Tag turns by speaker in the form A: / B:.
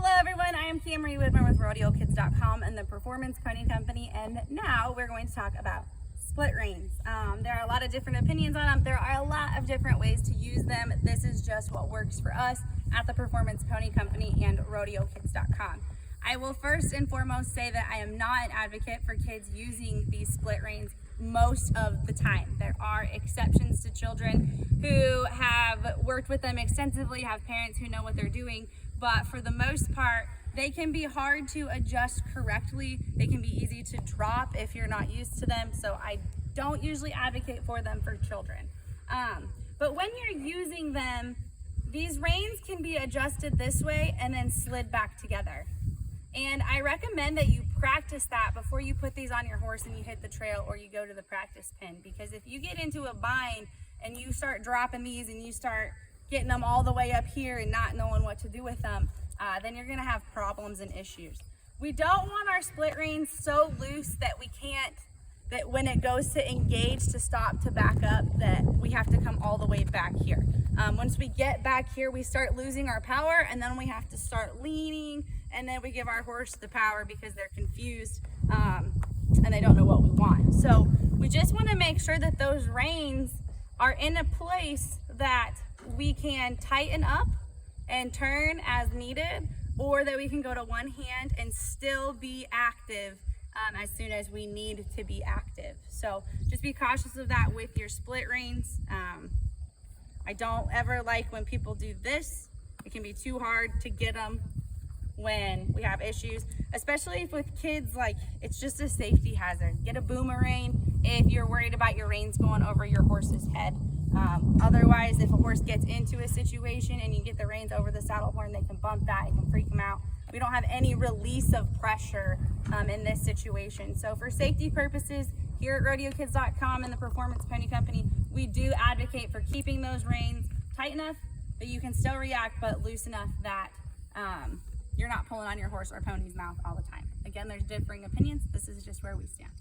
A: Hello everyone, I am Camry Widmer with RodeoKids.com and the Performance Pony Company, and now we're going to talk about split reins. There are a lot of different opinions on them. There are a lot of different ways to use them. This is just what works for us at the Performance Pony Company and RodeoKids.com. I will first and foremost say that I am not an advocate for kids using these split reins most of the time. There are exceptions to children who have worked with them extensively, have parents who know what they're doing, but for the most part, they can be hard to adjust correctly. They can be easy to drop if you're not used to them, so I don't usually advocate for them for children. But when you're using them, these reins can be adjusted this way and then slid back together. And I recommend that you practice that before you put these on your horse and you hit the trail or you go to the practice pen. Because if you get into a bind and you start dropping these and you start getting them all the way up here and not knowing what to do with them, then you're gonna have problems and issues. We don't want our split reins so loose that we can't, that when it goes to engage, to stop, to back up, that we have to come all the way back here. Once we get back here, we start losing our power, and then we have to start leaning, and then we give our horse the power because they're confused and they don't know what we want. So we just want to make sure that those reins are in a place that we can tighten up and turn as needed, or that we can go to one hand and still be active as soon as we need to be active. So just be cautious of that with your split reins. I don't ever like when people do this. It can be too hard to get them when we have issues, especially if with kids, like, it's just a safety hazard. Get a boomerang if you're worried about your reins going over your horse's head. Otherwise, if a horse gets into a situation and you get the reins over the saddle horn, they can bump that, it can freak them out. We don't have any release of pressure in this situation. So for safety purposes, here at RodeoKids.com and the Performance Pony Company, we do advocate for keeping those reins tight enough that you can still react, but loose enough that you're not pulling on your horse or pony's mouth all the time. Again, there's differing opinions. This is just where we stand.